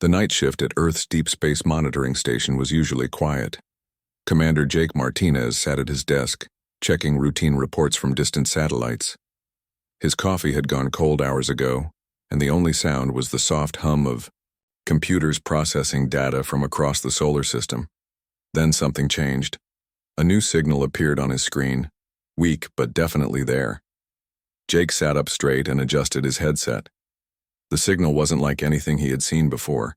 The night shift at Earth's Deep Space Monitoring Station was usually quiet. Commander Jake Martinez sat at his desk, checking routine reports from distant satellites. His coffee had gone cold hours ago, and the only sound was the soft hum of computers processing data from across the solar system. Then something changed. A new signal appeared on his screen, weak but definitely there. Jake sat up straight and adjusted his headset. The signal wasn't like anything he had seen before.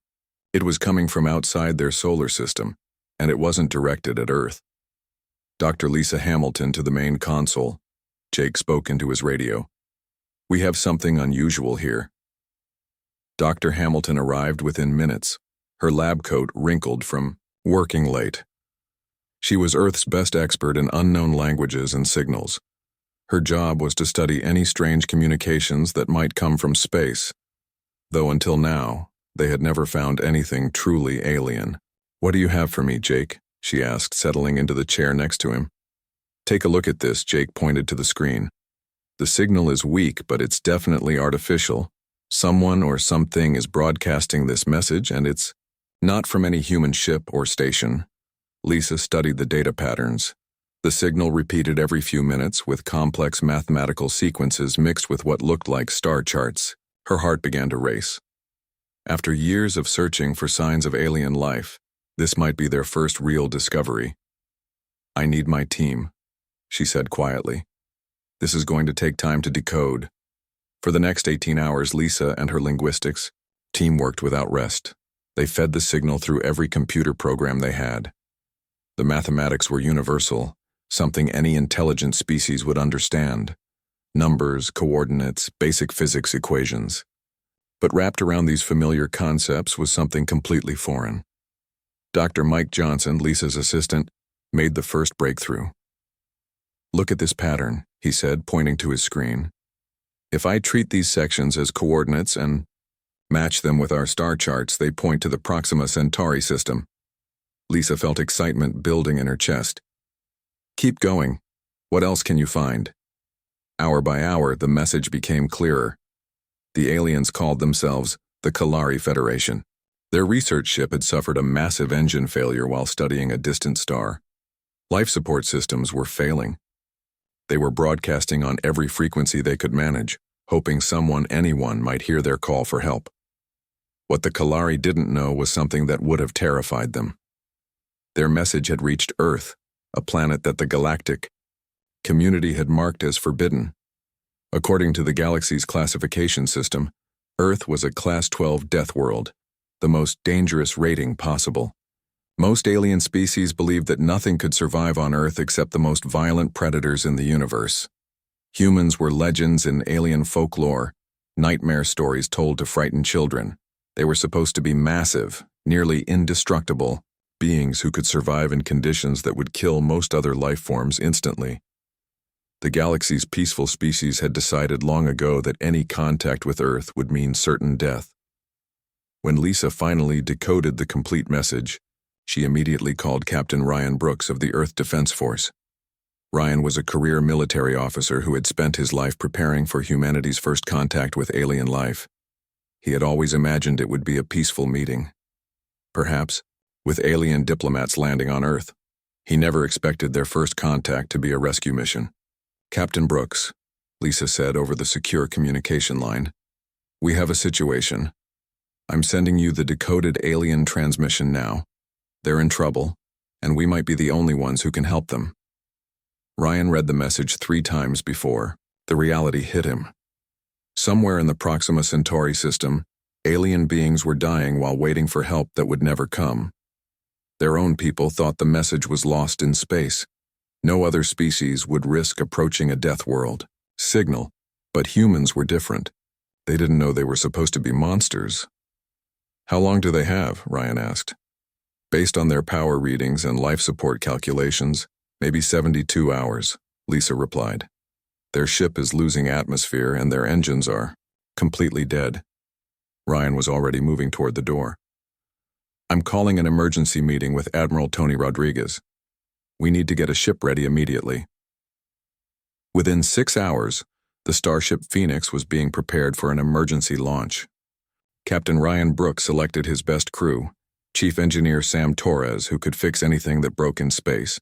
It was coming from outside their solar system, and it wasn't directed at Earth. Dr. Lisa Hamilton to the main console. Jake spoke into his radio. "We have something unusual here." Dr. Hamilton arrived within minutes, her lab coat wrinkled from working late. She was Earth's best expert in unknown languages and signals. Her job was to study any strange communications that might come from space, though until now, they had never found anything truly alien. "What do you have for me, Jake?" she asked, settling into the chair next to him. "Take a look at this," Jake pointed to the screen. "The signal is weak, but it's definitely artificial. Someone or something is broadcasting this message, and it's not from any human ship or station." Lisa studied the data patterns. The signal repeated every few minutes with complex mathematical sequences mixed with what looked like star charts. Her heart began to race. After years of searching for signs of alien life, this might be their first real discovery. "I need my team," she said quietly. "This is going to take time to decode." For the next 18 hours, Lisa and her linguistics team worked without rest. They fed the signal through every computer program they had. The mathematics were universal, something any intelligent species would understand. Numbers, coordinates, basic physics equations. But wrapped around these familiar concepts was something completely foreign. Dr. Mike Johnson, Lisa's assistant, made the first breakthrough. "Look at this pattern," he said, pointing to his screen. "If I treat these sections as coordinates and match them with our star charts, they point to the Proxima Centauri system." Lisa felt excitement building in her chest. "Keep going. What else can you find?" Hour by hour, the message became clearer. The aliens called themselves the Kalari Federation. Their research ship had suffered a massive engine failure while studying a distant star. Life support systems were failing. They were broadcasting on every frequency they could manage, hoping anyone might hear their call for help. What the Kalari didn't know was something that would have terrified them. Their message had reached Earth, a planet that the galactic community had marked as forbidden. According to the galaxy's classification system, Earth was a Class 12 death world, the most dangerous rating possible. Most alien species believed that nothing could survive on Earth except the most violent predators in the universe. Humans were legends in alien folklore, nightmare stories told to frighten children. They were supposed to be massive, nearly indestructible, beings who could survive in conditions that would kill most other life forms instantly. The galaxy's peaceful species had decided long ago that any contact with Earth would mean certain death. When Lisa finally decoded the complete message, she immediately called Captain Ryan Brooks of the Earth Defense Force. Ryan was a career military officer who had spent his life preparing for humanity's first contact with alien life. He had always imagined it would be a peaceful meeting. Perhaps, with alien diplomats landing on Earth. He never expected their first contact to be a rescue mission. "Captain Brooks," Lisa said over the secure communication line, "we have a situation. I'm sending you the decoded alien transmission now. They're in trouble, and we might be the only ones who can help them." Ryan read the message 3 times before. The reality hit him. Somewhere in the Proxima Centauri system, alien beings were dying while waiting for help that would never come. Their own people thought the message was lost in space. No other species would risk approaching a death world signal, but humans were different. They didn't know they were supposed to be monsters. "How long do they have?" Ryan asked. "Based on their power readings and life support calculations, maybe 72 hours, Lisa replied. "Their ship is losing atmosphere and their engines are completely dead." Ryan was already moving toward the door. "I'm calling an emergency meeting with Admiral Tony Rodriguez. We need to get a ship ready immediately." Within 6 hours, the starship Phoenix was being prepared for an emergency launch. Captain Ryan Brooks selected his best crew: Chief Engineer Sam Torres, who could fix anything that broke in space;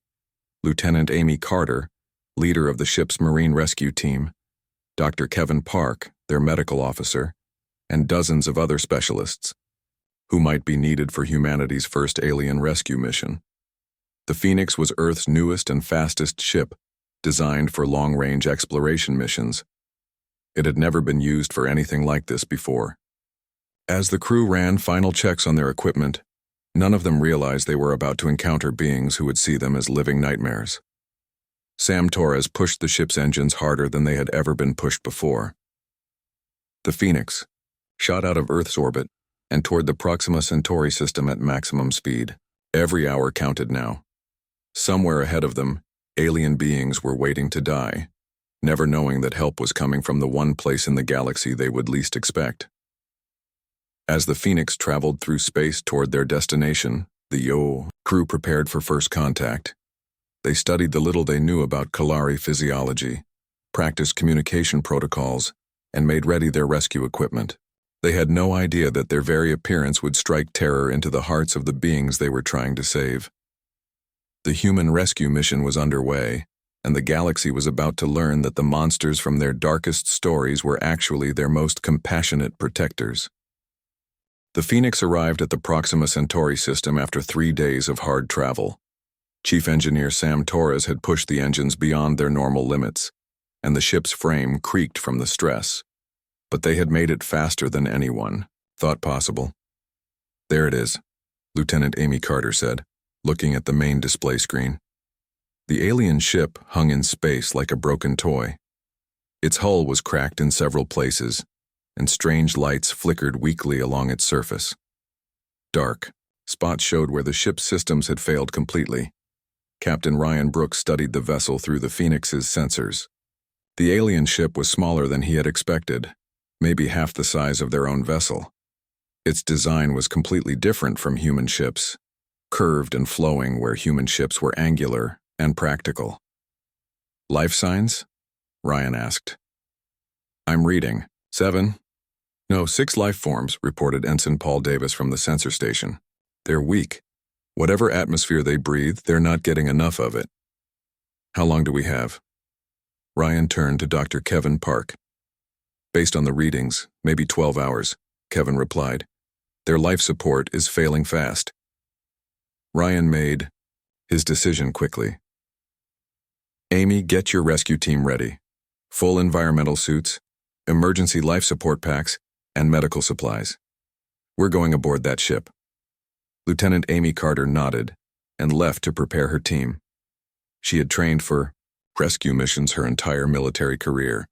Lieutenant Amy Carter, leader of the ship's Marine Rescue Team; Dr. Kevin Park, their medical officer; and dozens of other specialists, who might be needed for humanity's first alien rescue mission. The Phoenix was Earth's newest and fastest ship, designed for long-range exploration missions. It had never been used for anything like this before. As the crew ran final checks on their equipment, none of them realized they were about to encounter beings who would see them as living nightmares. Sam Torres pushed the ship's engines harder than they had ever been pushed before. The Phoenix shot out of Earth's orbit and toward the Proxima Centauri system at maximum speed. Every hour counted now. Somewhere ahead of them, alien beings were waiting to die, never knowing that help was coming from the one place in the galaxy they would least expect. As the Phoenix traveled through space toward their destination, the crew prepared for first contact. They studied the little they knew about Kalari physiology, practiced communication protocols, and made ready their rescue equipment. They had no idea that their very appearance would strike terror into the hearts of the beings they were trying to save. The human rescue mission was underway, and the galaxy was about to learn that the monsters from their darkest stories were actually their most compassionate protectors. The Phoenix arrived at the Proxima Centauri system after 3 days of hard travel. Chief Engineer Sam Torres had pushed the engines beyond their normal limits, and the ship's frame creaked from the stress. But they had made it faster than anyone thought possible. "There it is," Lieutenant Amy Carter said, looking at the main display screen. The alien ship hung in space like a broken toy. Its hull was cracked in several places, and strange lights flickered weakly along its surface. Dark spots showed where the ship's systems had failed completely. Captain Ryan Brooks studied the vessel through the Phoenix's sensors. The alien ship was smaller than he had expected, maybe half the size of their own vessel. Its design was completely different from human ships, curved and flowing where human ships were angular and practical. "Life signs?" Ryan asked. "I'm reading. 7. No, 6 life forms," reported Ensign Paul Davis from the sensor station. "They're weak. Whatever atmosphere they breathe, they're not getting enough of it." "How long do we have?" Ryan turned to Dr. Kevin Park. "Based on the readings, maybe 12 hours, Kevin replied. "Their life support is failing fast." Ryan made his decision quickly. "Amy, get your rescue team ready. Full environmental suits, emergency life support packs, and medical supplies. We're going aboard that ship." Lieutenant Amy Carter nodded and left to prepare her team. She had trained for rescue missions her entire military career,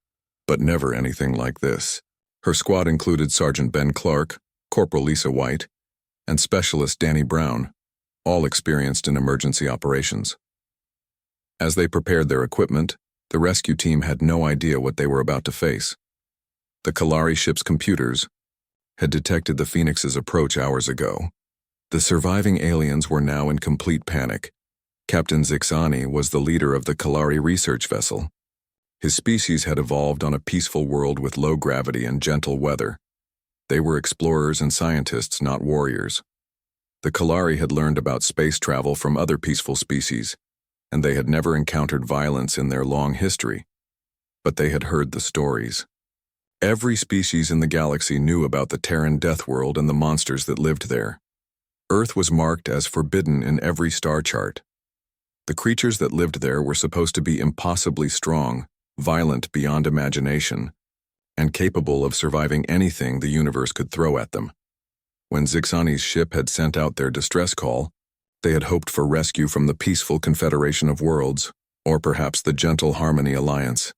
but never anything like this. Her squad included Sergeant Ben Clark, Corporal Lisa White, and Specialist Danny Brown, all experienced in emergency operations. As they prepared their equipment, the rescue team had no idea what they were about to face. The Kalari ship's computers had detected the Phoenix's approach hours ago. The surviving aliens were now in complete panic. Captain Zixani was the leader of the Kalari research vessel. His species had evolved on a peaceful world with low gravity and gentle weather. They were explorers and scientists, not warriors. The Kalari had learned about space travel from other peaceful species, and they had never encountered violence in their long history. But they had heard the stories. Every species in the galaxy knew about the Terran Deathworld and the monsters that lived there. Earth was marked as forbidden in every star chart. The creatures that lived there were supposed to be impossibly strong, violent beyond imagination, and capable of surviving anything the universe could throw at them. When Zixani's ship had sent out their distress call, they had hoped for rescue from the peaceful Confederation of Worlds, or perhaps the Gentle Harmony Alliance.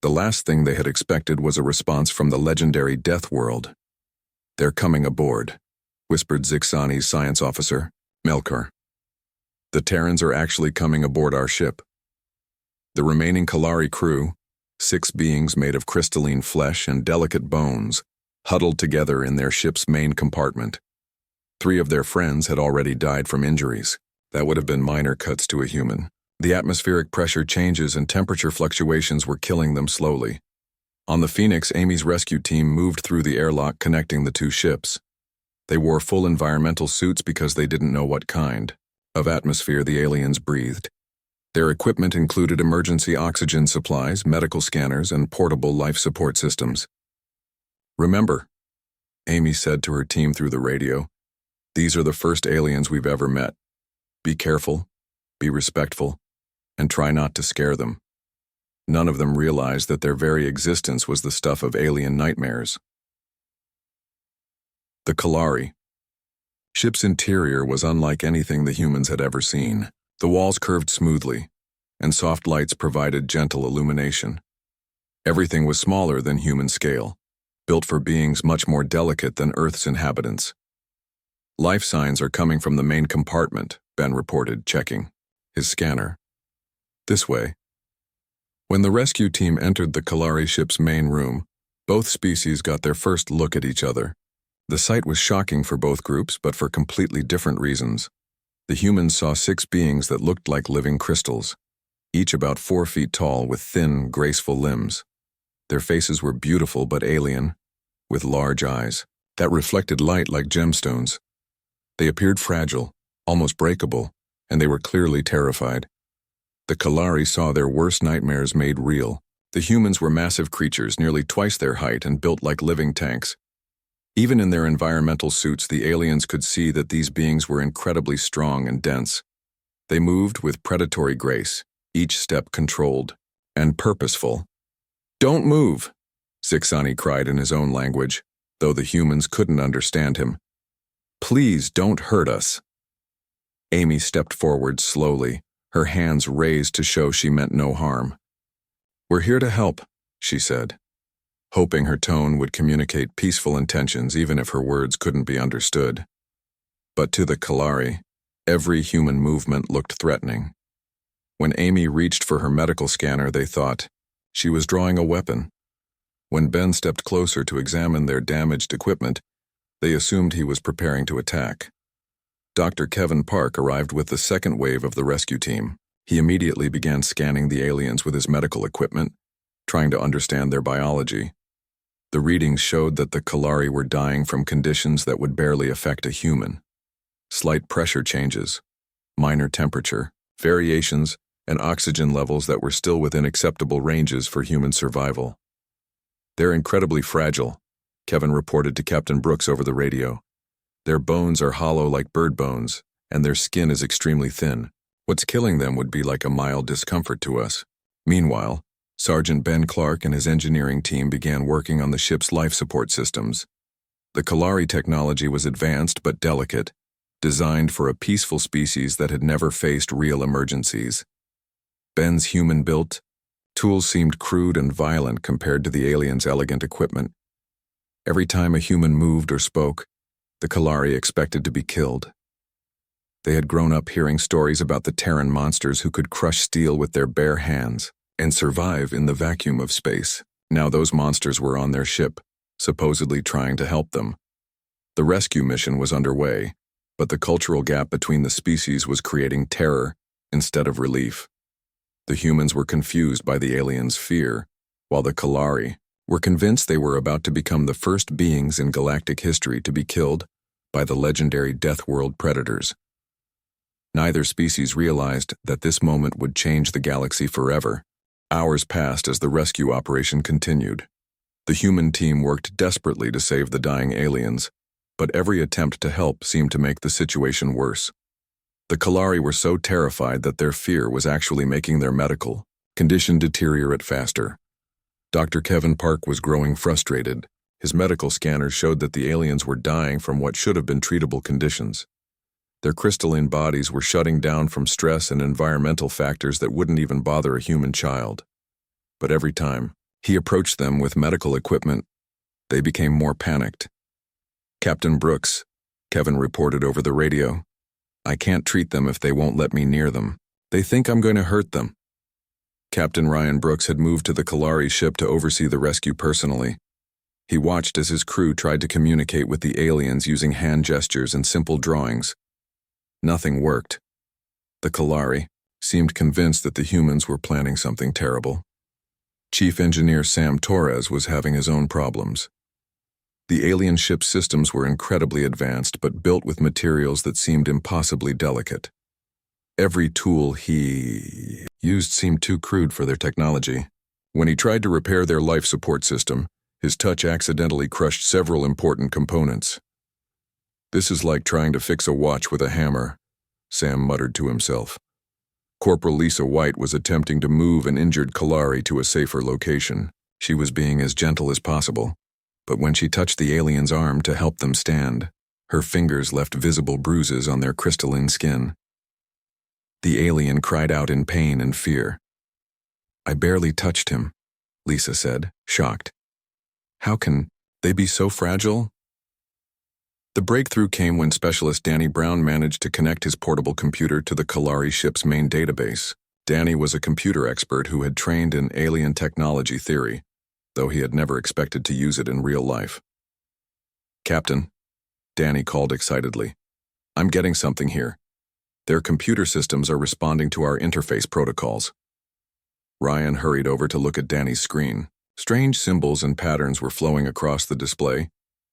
The last thing they had expected was a response from the legendary Deathworld. "They're coming aboard," whispered Zixani's science officer, Melkor. "The Terrans are actually coming aboard our ship." The remaining Kalari crew, 6 beings made of crystalline flesh and delicate bones, huddled together in their ship's main compartment. 3 of their friends had already died from injuries. That would have been minor cuts to a human. The atmospheric pressure changes and temperature fluctuations were killing them slowly. On the Phoenix, Amy's rescue team moved through the airlock connecting the two ships. They wore full environmental suits because they didn't know what kind of atmosphere the aliens breathed. Their equipment included emergency oxygen supplies, medical scanners, and portable life support systems. "Remember," Amy said to her team through the radio, "these are the first aliens we've ever met. Be careful, be respectful, and try not to scare them." None of them realized that their very existence was the stuff of alien nightmares. The Kalari. Ship's interior was unlike anything the humans had ever seen. The walls curved smoothly, and soft lights provided gentle illumination. Everything was smaller than human scale, built for beings much more delicate than Earth's inhabitants. "Life signs are coming from the main compartment," Ben reported, checking his scanner. "This way." When the rescue team entered the Kalari ship's main room, both species got their first look at each other. The sight was shocking for both groups, but for completely different reasons. The humans saw 6 beings that looked like living crystals, each about 4 feet tall with thin, graceful limbs. Their faces were beautiful but alien, with large eyes that reflected light like gemstones. They appeared fragile, almost breakable, and they were clearly terrified. The Kalari saw their worst nightmares made real. The humans were massive creatures, nearly twice their height and built like living tanks. Even in their environmental suits, the aliens could see that these beings were incredibly strong and dense. They moved with predatory grace, each step controlled and purposeful. "Don't move," Zixani cried in his own language, though the humans couldn't understand him. "Please don't hurt us." Amy stepped forward slowly, her hands raised to show she meant no harm. "We're here to help," she said, hoping her tone would communicate peaceful intentions even if her words couldn't be understood. But to the Kalari, every human movement looked threatening. When Amy reached for her medical scanner, they thought she was drawing a weapon. When Ben stepped closer to examine their damaged equipment, they assumed he was preparing to attack. Dr. Kevin Park arrived with the second wave of the rescue team. He immediately began scanning the aliens with his medical equipment, trying to understand their biology. The readings showed that the Kalari were dying from conditions that would barely affect a human. Slight pressure changes, minor temperature, variations, and oxygen levels that were still within acceptable ranges for human survival. "They're incredibly fragile," Kevin reported to Captain Brooks over the radio. "Their bones are hollow like bird bones, and their skin is extremely thin. What's killing them would be like a mild discomfort to us." Meanwhile, Sergeant Ben Clark and his engineering team began working on the ship's life support systems. The Kalari technology was advanced but delicate, designed for a peaceful species that had never faced real emergencies. Ben's human-built tools seemed crude and violent compared to the aliens' elegant equipment. Every time a human moved or spoke, the Kalari expected to be killed. They had grown up hearing stories about the Terran monsters who could crush steel with their bare hands and survive in the vacuum of space. Now those monsters were on their ship, supposedly trying to help them. The rescue mission was underway, but the cultural gap between the species was creating terror instead of relief. The humans were confused by the aliens' fear, while the Kalari were convinced they were about to become the first beings in galactic history to be killed by the legendary Deathworld predators. Neither species realized that this moment would change the galaxy forever. Hours passed as the rescue operation continued. The human team worked desperately to save the dying aliens, but every attempt to help seemed to make the situation worse. The Kalari were so terrified that their fear was actually making their medical condition deteriorate faster. Dr. Kevin Park was growing frustrated. His medical scanners showed that the aliens were dying from what should have been treatable conditions. Their crystalline bodies were shutting down from stress and environmental factors that wouldn't even bother a human child. But every time he approached them with medical equipment, they became more panicked. "Captain Brooks," Kevin reported over the radio, "I can't treat them if they won't let me near them. They think I'm going to hurt them." Captain Ryan Brooks had moved to the Kalari ship to oversee the rescue personally. He watched as his crew tried to communicate with the aliens using hand gestures and simple drawings. Nothing worked. The Kalari seemed convinced that the humans were planning something terrible. Chief Engineer Sam Torres was having his own problems. The alien ship's systems were incredibly advanced but built with materials that seemed impossibly delicate. Every tool he used seemed too crude for their technology. When he tried to repair their life support system, his touch accidentally crushed several important components. "This is like trying to fix a watch with a hammer," Sam muttered to himself. Corporal Lisa White was attempting to move an injured Kalari to a safer location. She was being as gentle as possible, but when she touched the alien's arm to help them stand, her fingers left visible bruises on their crystalline skin. The alien cried out in pain and fear. "I barely touched him," Lisa said, shocked. "How can they be so fragile?" The breakthrough came when Specialist Danny Brown managed to connect his portable computer to the Kalari ship's main database. Danny was a computer expert who had trained in alien technology theory, though he had never expected to use it in real life. "Captain," Danny called excitedly, "I'm getting something here. Their computer systems are responding to our interface protocols." Ryan hurried over to look at Danny's screen. Strange symbols and patterns were flowing across the display,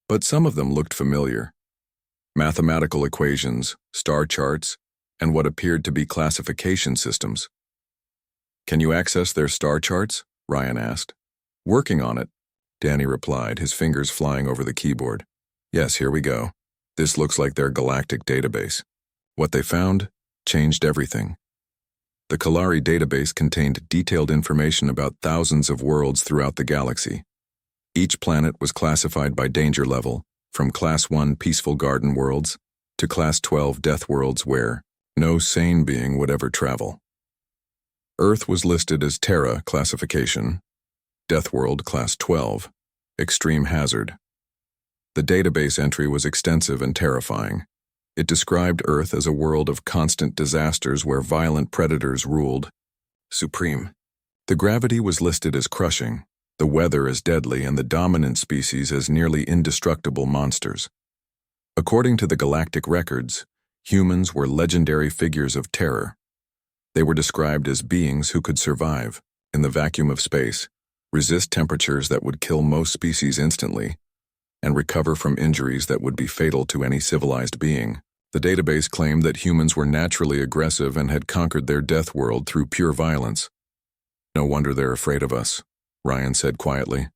but some of them looked familiar. Mathematical equations, star charts, and what appeared to be classification systems. "Can you access their star charts?" Ryan asked. "Working on it," Danny replied, his fingers flying over the keyboard. "Yes, here we go. This looks like their galactic database. What they found changed everything." The Kalari database contained detailed information about thousands of worlds throughout the galaxy. Each planet was classified by danger level, from Class 1 peaceful garden worlds to Class 12 death worlds where no sane being would ever travel. Earth was listed as Terra classification, Death World Class 12, Extreme Hazard. The database entry was extensive and terrifying. It described Earth as a world of constant disasters where violent predators ruled supreme. The gravity was listed as crushing, the weather as deadly, and the dominant species as nearly indestructible monsters. According to the galactic records, humans were legendary figures of terror. They were described as beings who could survive, in the vacuum of space, resist temperatures that would kill most species instantly, and recover from injuries that would be fatal to any civilized being. The database claimed that humans were naturally aggressive and had conquered their death world through pure violence. "No wonder they're afraid of us," Ryan said quietly.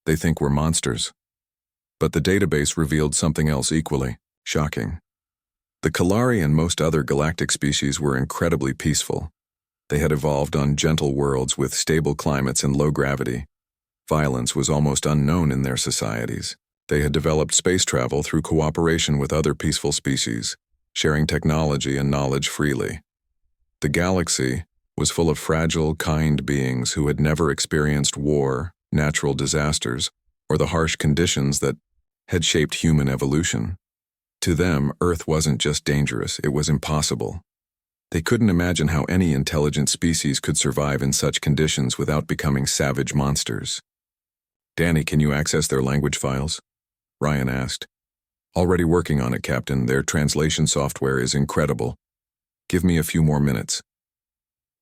"They think we're monsters." But the database revealed something else equally shocking. The Kalari and most other galactic species were incredibly peaceful. They had evolved on gentle worlds with stable climates and low gravity. Violence was almost unknown in their societies. They had developed space travel through cooperation with other peaceful species, sharing technology and knowledge freely. The galaxy was full of fragile, kind beings who had never experienced war, natural disasters, or the harsh conditions that had shaped human evolution. To them, Earth wasn't just dangerous, it was impossible. They couldn't imagine how any intelligent species could survive in such conditions without becoming savage monsters. "Danny, can you access their language files?" Ryan asked. "Already working on it, Captain. Their translation software is incredible. Give me a few more minutes."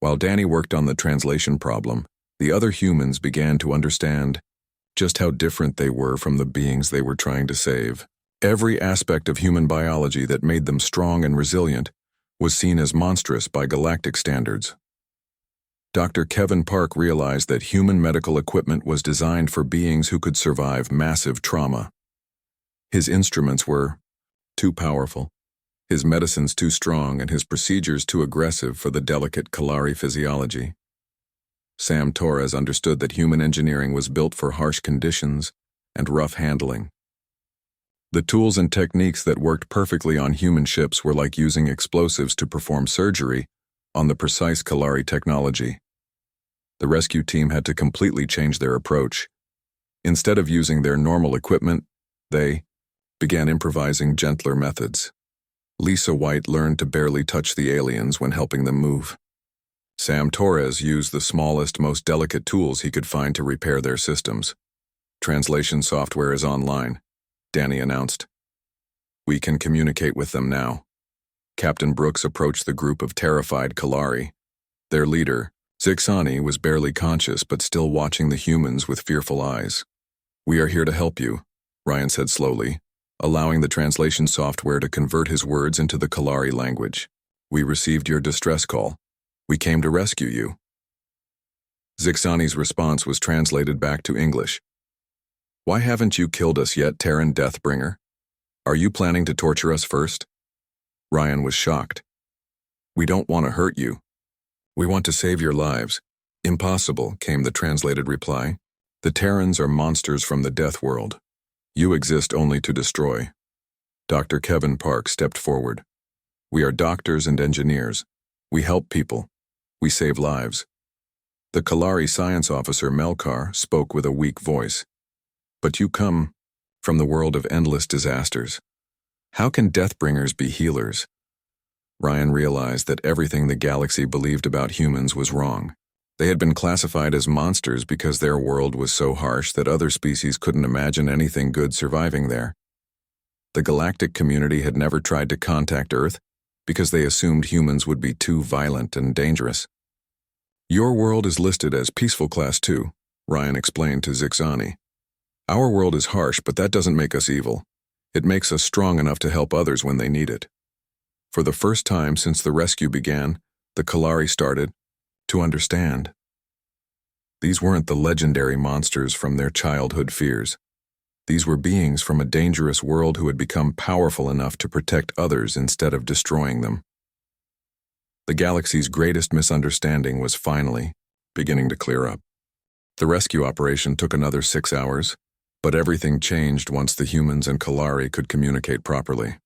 While Danny worked on the translation problem, the other humans began to understand just how different they were from the beings they were trying to save. Every aspect of human biology that made them strong and resilient was seen as monstrous by galactic standards. Dr. Kevin Park realized that human medical equipment was designed for beings who could survive massive trauma. His instruments were too powerful, his medicines too strong, and his procedures too aggressive for the delicate Kalari physiology. Sam Torres understood that human engineering was built for harsh conditions and rough handling. The tools and techniques that worked perfectly on human ships were like using explosives to perform surgery on the precise Kalari technology. The rescue team had to completely change their approach. Instead of using their normal equipment, they began improvising gentler methods. Lisa White learned to barely touch the aliens when helping them move. Sam Torres used the smallest, most delicate tools he could find to repair their systems. "Translation software is online," Danny announced. "We can communicate with them now." Captain Brooks approached the group of terrified Kalari. Their leader, Zixani was barely conscious but still watching the humans with fearful eyes. "We are here to help you," Ryan said slowly, allowing the translation software to convert his words into the Kalari language. "We received your distress call. We came to rescue you." Zixani's response was translated back to English. "Why haven't you killed us yet, Terran Deathbringer? Are you planning to torture us first?" Ryan was shocked. "We don't want to hurt you. We want to save your lives." "Impossible," came the translated reply. "The Terrans are monsters from the Death World. You exist only to destroy." Dr. Kevin Park stepped forward. "We are doctors and engineers. We help people. We save lives." The Kalari science officer Melkar spoke with a weak voice. "But you come from the world of endless disasters. How can Deathbringers be healers?" Ryan realized that everything the galaxy believed about humans was wrong. They had been classified as monsters because their world was so harsh that other species couldn't imagine anything good surviving there. The galactic community had never tried to contact Earth because they assumed humans would be too violent and dangerous. "Your world is listed as Peaceful Class 2, Ryan explained to Zixani. "Our world is harsh, but that doesn't make us evil. It makes us strong enough to help others when they need it." For the first time since the rescue began, the Kalari started to understand. These weren't the legendary monsters from their childhood fears. These were beings from a dangerous world who had become powerful enough to protect others instead of destroying them. The galaxy's greatest misunderstanding was finally beginning to clear up. The rescue operation took another 6 hours, but everything changed once the humans and Kalari could communicate properly.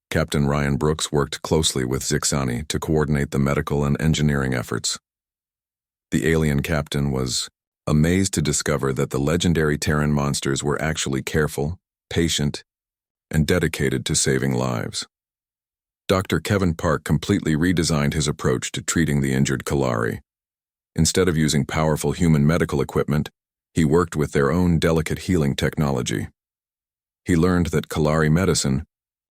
Captain Ryan Brooks worked closely with Zixani to coordinate the medical and engineering efforts. The alien captain was amazed to discover that the legendary Terran monsters were actually careful, patient, and dedicated to saving lives. Dr. Kevin Park completely redesigned his approach to treating the injured Kalari. Instead of using powerful human medical equipment, he worked with their own delicate healing technology. He learned that Kalari medicine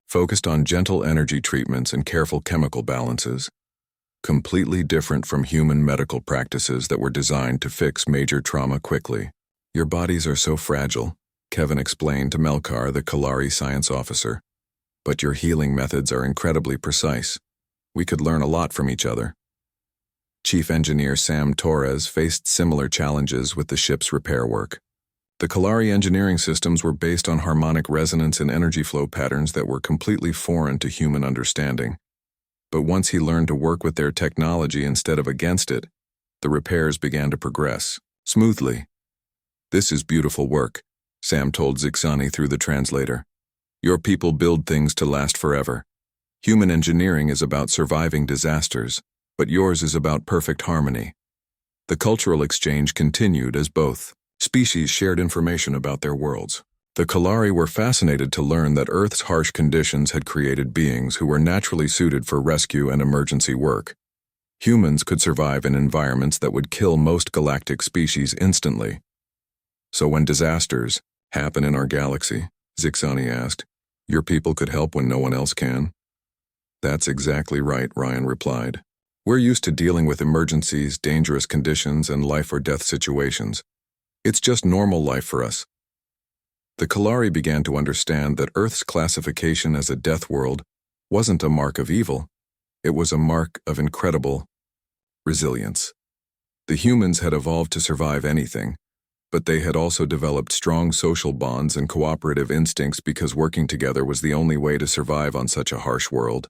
focused on gentle energy treatments and careful chemical balances, completely different from human medical practices that were designed to fix major trauma quickly. "Your bodies are so fragile," Kevin explained to Melkar, the Kalari science officer. "But your healing methods are incredibly precise. We could learn a lot from each other." Chief Engineer Sam Torres faced similar challenges with the ship's repair work. The Kalari engineering systems were based on harmonic resonance and energy flow patterns that were completely foreign to human understanding. But once he learned to work with their technology instead of against it, the repairs began to progress smoothly. "This is beautiful work," Sam told Zixani through the translator. "Your people build things to last forever. Human engineering is about surviving disasters, but yours is about perfect harmony." The cultural exchange continued as both species shared information about their worlds. The Kalari were fascinated to learn that Earth's harsh conditions had created beings who were naturally suited for rescue and emergency work. Humans could survive in environments that would kill most galactic species instantly. "So when disasters happen in our galaxy," Zixani asked, "your people could help when no one else can?" "That's exactly right," Ryan replied. "We're used to dealing with emergencies, dangerous conditions, and life or death situations. It's just normal life for us." The Kalari began to understand that Earth's classification as a death world wasn't a mark of evil, it was a mark of incredible resilience. The humans had evolved to survive anything, but they had also developed strong social bonds and cooperative instincts because working together was the only way to survive on such a harsh world.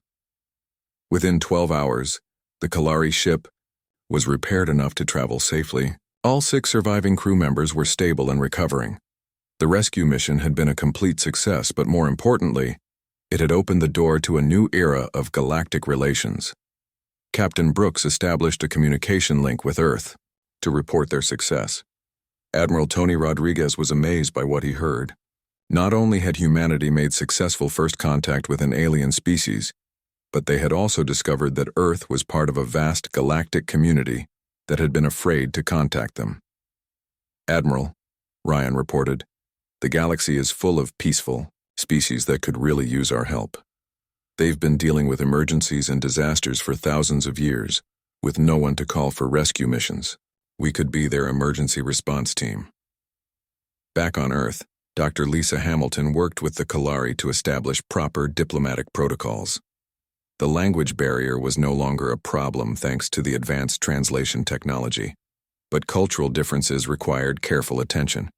Within 12 hours, the Kalari ship was repaired enough to travel safely. All 6 surviving crew members were stable and recovering. The rescue mission had been a complete success, but more importantly, it had opened the door to a new era of galactic relations. Captain Brooks established a communication link with Earth to report their success. Admiral Tony Rodriguez was amazed by what he heard. Not only had humanity made successful first contact with an alien species, but they had also discovered that Earth was part of a vast galactic community that had been afraid to contact them. "Admiral," Ryan reported, "the galaxy is full of peaceful species that could really use our help. They've been dealing with emergencies and disasters for thousands of years, with no one to call for rescue missions. We could be their emergency response team. Back on Earth, Dr. Lisa Hamilton worked with the Kalari to establish proper diplomatic protocols. The language barrier was no longer a problem thanks to the advanced translation technology, but cultural differences required careful attention.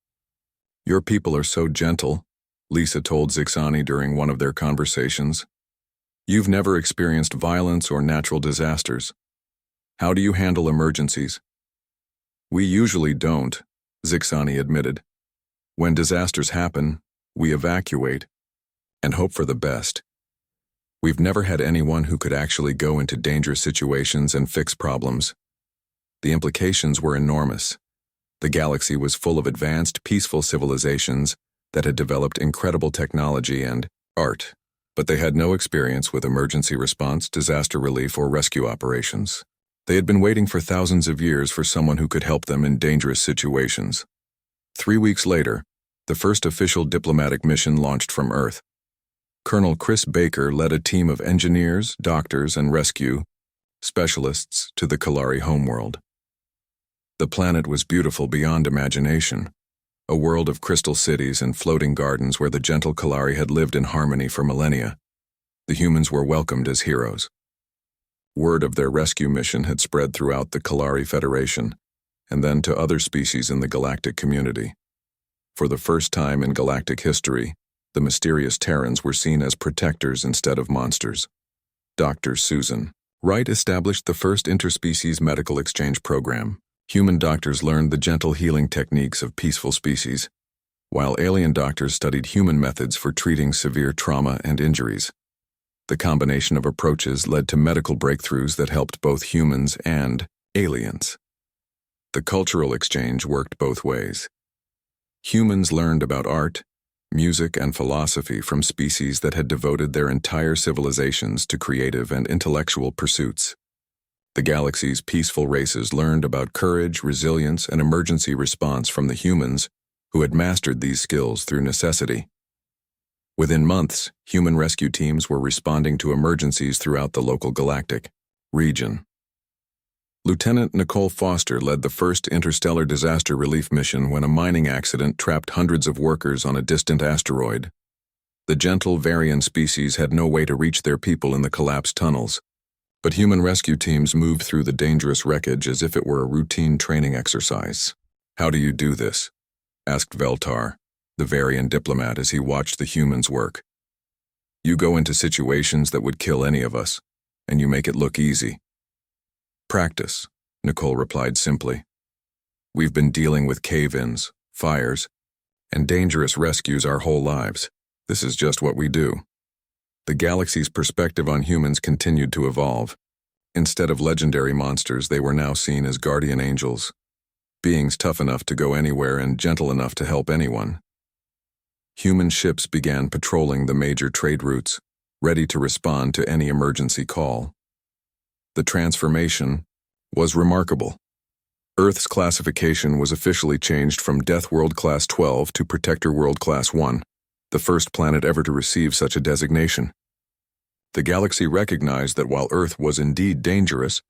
"Your people are so gentle," Lisa told Zixani during one of their conversations. "You've never experienced violence or natural disasters. How do you handle emergencies?" "We usually don't," Zixani admitted. "When disasters happen, we evacuate and hope for the best. We've never had anyone who could actually go into dangerous situations and fix problems." The implications were enormous. The galaxy was full of advanced, peaceful civilizations that had developed incredible technology and art, but they had no experience with emergency response, disaster relief, or rescue operations. They had been waiting for thousands of years for someone who could help them in dangerous situations. 3 weeks later, the first official diplomatic mission launched from Earth. Colonel Chris Baker led a team of engineers, doctors, and rescue specialists to the Kalari homeworld. The planet was beautiful beyond imagination, a world of crystal cities and floating gardens where the gentle Kalari had lived in harmony for millennia. The humans were welcomed as heroes. Word of their rescue mission had spread throughout the Kalari Federation, and then to other species in the galactic community. For the first time in galactic history, the mysterious Terrans were seen as protectors instead of monsters. Dr. Susan Wright established the first interspecies medical exchange program. Human doctors learned the gentle healing techniques of peaceful species, while alien doctors studied human methods for treating severe trauma and injuries. The combination of approaches led to medical breakthroughs that helped both humans and aliens. The cultural exchange worked both ways. Humans learned about art, music, and philosophy from species that had devoted their entire civilizations to creative and intellectual pursuits. The galaxy's peaceful races learned about courage, resilience, and emergency response from the humans who had mastered these skills through necessity. Within months, human rescue teams were responding to emergencies throughout the local galactic region. Lieutenant Nicole Foster led the first interstellar disaster relief mission when a mining accident trapped hundreds of workers on a distant asteroid. The gentle Varian species had no way to reach their people in the collapsed tunnels, but human rescue teams moved through the dangerous wreckage as if it were a routine training exercise. "How do you do this?" asked Veltar, the Varian diplomat, as he watched the humans work. "You go into situations that would kill any of us, and you make it look easy." "Practice," Nicole replied simply. "We've been dealing with cave-ins, fires, and dangerous rescues our whole lives. This is just what we do." The galaxy's perspective on humans continued to evolve. Instead of legendary monsters, they were now seen as guardian angels, beings tough enough to go anywhere and gentle enough to help anyone. Human ships began patrolling the major trade routes, ready to respond to any emergency call. The transformation was remarkable. Earth's classification was officially changed from Death World Class 12 to Protector World Class 1, the first planet ever to receive such a designation. The galaxy recognized that while Earth was indeed dangerous,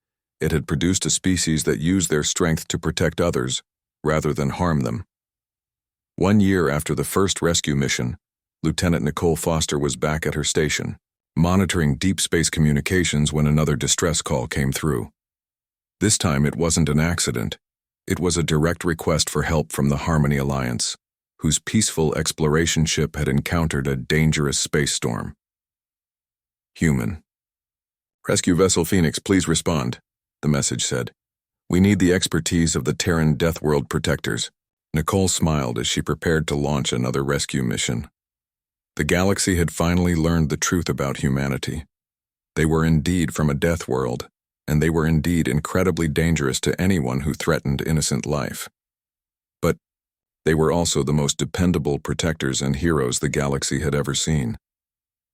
it had produced a species that used their strength to protect others, rather than harm them. 1 year after the first rescue mission, Lieutenant Nicole Foster was back at her station, monitoring deep space communications when another distress call came through. This time it wasn't an accident. It was a direct request for help from the Harmony Alliance, whose peaceful exploration ship had encountered a dangerous space storm. Human. "Rescue Vessel Phoenix, please respond," the message said. "We need the expertise of the Terran Deathworld Protectors." Nicole smiled as she prepared to launch another rescue mission. The galaxy had finally learned the truth about humanity. They were indeed from a death world, and they were indeed incredibly dangerous to anyone who threatened innocent life. But they were also the most dependable protectors and heroes the galaxy had ever seen.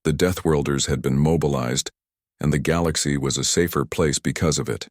The Deathworlders had been mobilized, and the galaxy was a safer place because of it.